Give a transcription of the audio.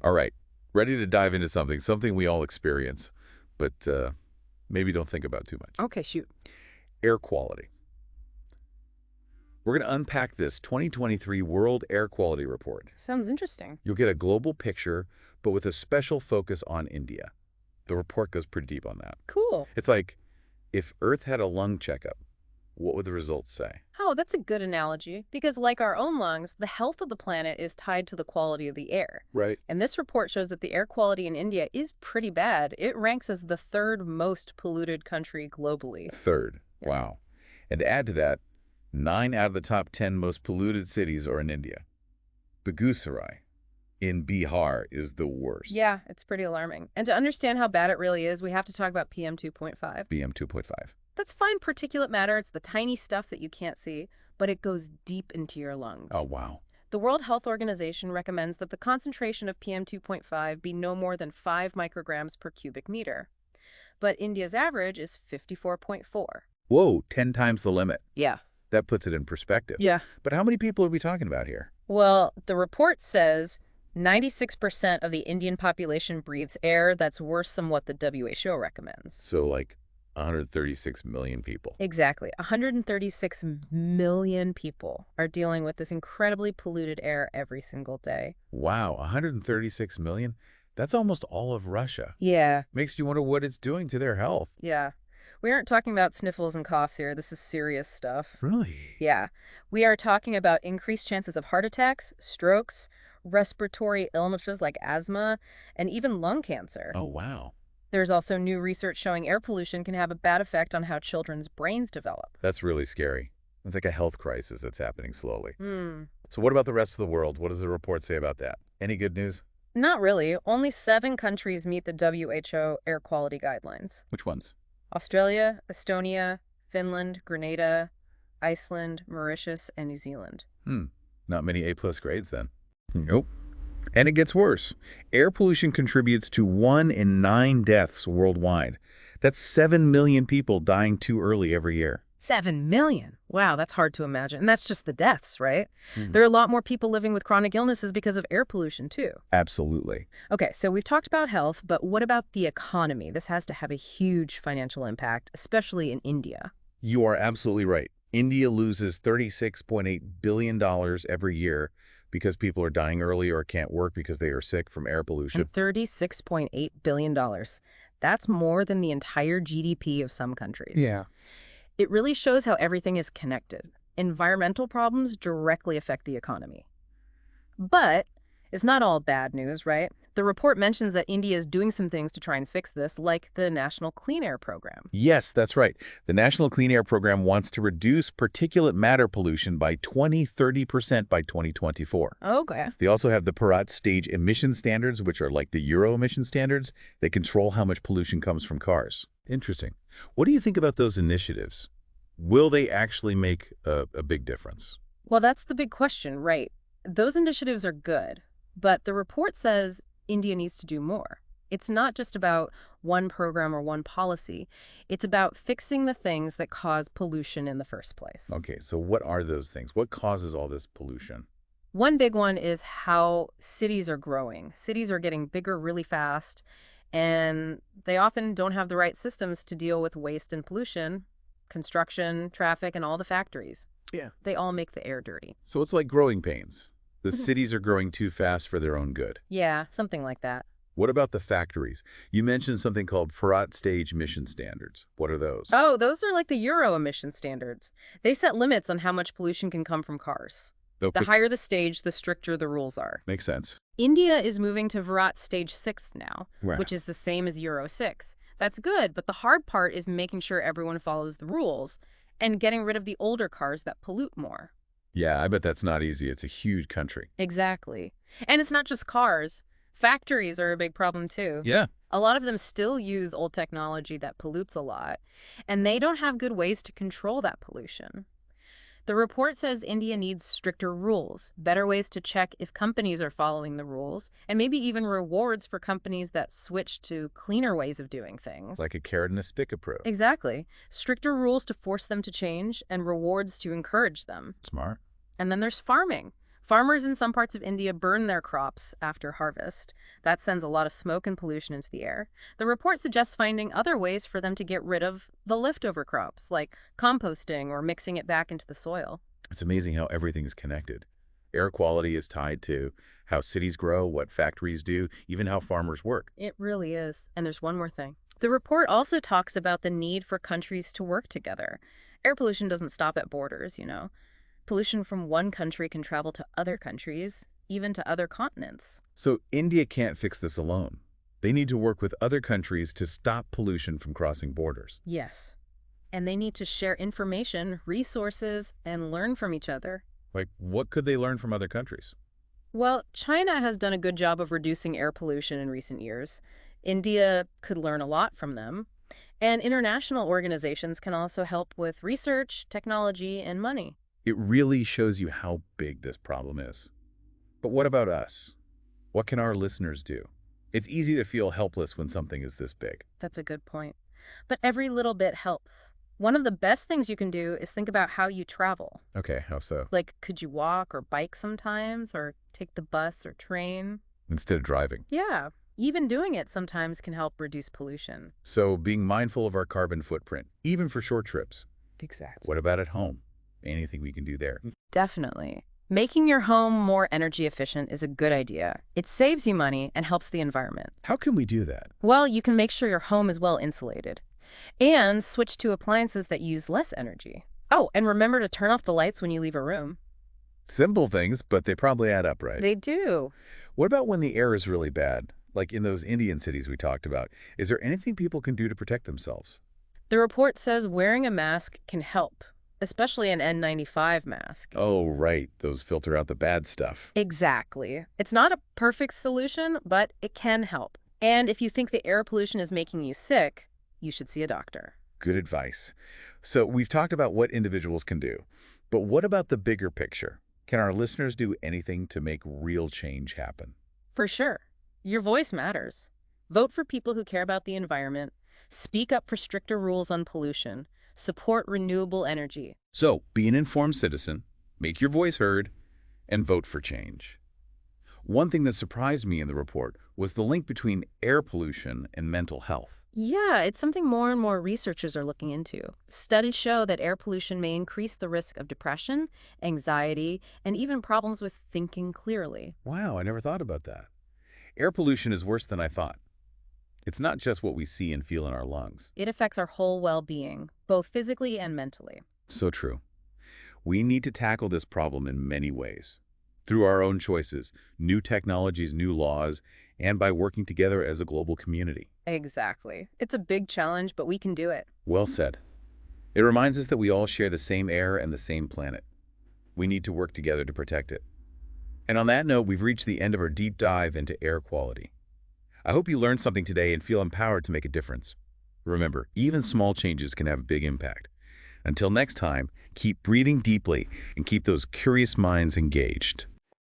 All right, ready to dive into something we all experience, but maybe don't think about too much. Okay, shoot. Air quality. We're going to unpack this 2023 World Air Quality Report. Sounds interesting. You'll get a global picture, but with a special focus on India. The report goes pretty deep on that. Cool. It's like, if Earth had a lung checkup, what would the results say? Oh, that's a good analogy. Because like our own lungs, the health of the planet is tied to the quality of the air. Right. And this report shows that the air quality in India is pretty bad. It ranks as the third most polluted country globally. Third. Yeah. Wow. And to add to that, 9 out of the top 10 most polluted cities are in India. Begusarai in Bihar is the worst. Yeah, it's pretty alarming. And to understand how bad it really is, we have to talk about PM 2.5. PM 2.5. That's fine particulate matter. It's the tiny stuff that you can't see, but it goes deep into your lungs. Oh, wow. The World Health Organization recommends that the concentration of PM 2.5 be no more than 5 micrograms per cubic meter. But India's average is 54.4. Whoa, 10 times the limit. Yeah. That puts it in perspective. Yeah. But how many people are we talking about here? Well, the report says 96% of the Indian population breathes air that's worse than what the WHO recommends. So like 136 million people. Exactly. 136 million people are dealing with this incredibly polluted air every single day. Wow, 136 million? That's almost all of Russia. Yeah. Makes you wonder what it's doing to their health. Yeah. We aren't talking about sniffles and coughs here. This is serious stuff. Really? Yeah. We are talking about increased chances of heart attacks, strokes, respiratory illnesses like asthma, and even lung cancer. Oh, wow. There's also new research showing air pollution can have a bad effect on how children's brains develop. That's really scary. It's like a health crisis that's happening slowly. Hmm. So what about the rest of the world? What does the report say about that? Any good news? Not really. Only 7 countries meet the WHO air quality guidelines. Which ones? Australia, Estonia, Finland, Grenada, Iceland, Mauritius, and New Zealand. Not many A+ grades then. Nope. And it gets worse. Air pollution contributes to 1 in 9 deaths worldwide. That's 7 million people dying too early every year. 7 million. Wow, that's hard to imagine. And that's just the deaths, right? There are a lot more people living with chronic illnesses because of air pollution, too. Absolutely. Okay, so we've talked about health, but what about the economy? This has to have a huge financial impact, especially in India. You are absolutely right. India loses $36.8 billion every year because people are dying early or can't work because they are sick from air pollution. And $36.8 billion. That's more than the entire GDP of some countries. Yeah. It really shows how everything is connected. Environmental problems directly affect the economy. But it's not all bad news, right? The report mentions that India is doing some things to try and fix this, like the National Clean Air Program. Yes, that's right. The National Clean Air Program wants to reduce particulate matter pollution by 30% by 2024. Okay. They also have the Bharat Stage Emission Standards, which are like the Euro emission standards. They control how much pollution comes from cars. Interesting. What do you think about those initiatives? Will they actually make a big difference? Well, that's the big question, right? Those initiatives are good, but the report says India needs to do more. It's not just about one program or one policy. It's about fixing the things that cause pollution in the first place. Okay, so what are those things? What causes all this pollution? One big one is how cities are growing. Cities are getting bigger really fast, and they often don't have the right systems to deal with waste and pollution, construction, traffic, and all the factories. Yeah. They all make the air dirty. So it's like growing pains. The cities are growing too fast for their own good. Yeah, something like that. What about the factories? You mentioned something called Bharat Stage Emission Standards. What are those? Oh, those are like the Euro emission standards. They set limits on how much pollution can come from cars. The higher the stage, the stricter the rules are. Makes sense. India is moving to Bharat Stage 6 now, Right. which is the same as Euro 6. That's good, but the hard part is making sure everyone follows the rules and getting rid of the older cars that pollute more. Yeah, I bet that's not easy. It's a huge country. Exactly. And it's not just cars. Factories are a big problem, too. Yeah. A lot of them still use old technology that pollutes a lot, and they don't have good ways to control that pollution. The report says India needs stricter rules, better ways to check if companies are following the rules, and maybe even rewards for companies that switch to cleaner ways of doing things. Like a carrot and a stick approach. Exactly. Stricter rules to force them to change and rewards to encourage them. Smart. And then there's farming. Farmers in some parts of India burn their crops after harvest. That sends a lot of smoke and pollution into the air. The report suggests finding other ways for them to get rid of the leftover crops, like composting or mixing it back into the soil. It's amazing how everything is connected. Air quality is tied to how cities grow, what factories do, even how farmers work. It really is. And there's one more thing. The report also talks about the need for countries to work together. Air pollution doesn't stop at borders, you know. Pollution from one country can travel to other countries, even to other continents. So India can't fix this alone. They need to work with other countries to stop pollution from crossing borders. Yes. And they need to share information, resources, and learn from each other. Like, what could they learn from other countries? Well, China has done a good job of reducing air pollution in recent years. India could learn a lot from them. And international organizations can also help with research, technology, and money. It really shows you how big this problem is. But what about us? What can our listeners do? It's easy to feel helpless when something is this big. That's a good point. But every little bit helps. One of the best things you can do is think about how you travel. Okay, how so? Like, could you walk or bike sometimes, or take the bus or train? Instead of driving. Yeah, even doing it sometimes can help reduce pollution. So being mindful of our carbon footprint, even for short trips. Exactly. What about at home? Anything we can do there? Definitely. Making your home more energy efficient is a good idea. It saves you money and helps the environment. How can we do that? Well, you can make sure your home is well insulated and switch to appliances that use less energy. Oh, and remember to turn off the lights when you leave a room. Simple things, but they probably add up, right? They do. What about when the air is really bad? Like in those Indian cities we talked about. Is there anything people can do to protect themselves? The report says wearing a mask can help, especially an N95 mask. Oh, right. Those filter out the bad stuff. Exactly. It's not a perfect solution, but it can help. And if you think the air pollution is making you sick, you should see a doctor. Good advice. So we've talked about what individuals can do, but what about the bigger picture? Can our listeners do anything to make real change happen? For sure. Your voice matters. Vote for people who care about the environment. Speak up for stricter rules on pollution. Support renewable energy. So be an informed citizen, make your voice heard, and vote for change. One thing that surprised me in the report was the link between air pollution and mental health. Yeah, it's something more and more researchers are looking into. Studies show that air pollution may increase the risk of depression, anxiety, and even problems with thinking clearly. Wow, I never thought about that. Air pollution is worse than I thought. It's not just what we see and feel in our lungs. It affects our whole well-being, both physically and mentally. So true. We need to tackle this problem in many ways. Through our own choices, new technologies, new laws, and by working together as a global community. Exactly. It's a big challenge, but we can do it. Well said. It reminds us that we all share the same air and the same planet. We need to work together to protect it. And on that note, we've reached the end of our deep dive into air quality. I hope you learned something today and feel empowered to make a difference. Remember, even small changes can have a big impact. Until next time, keep breathing deeply and keep those curious minds engaged.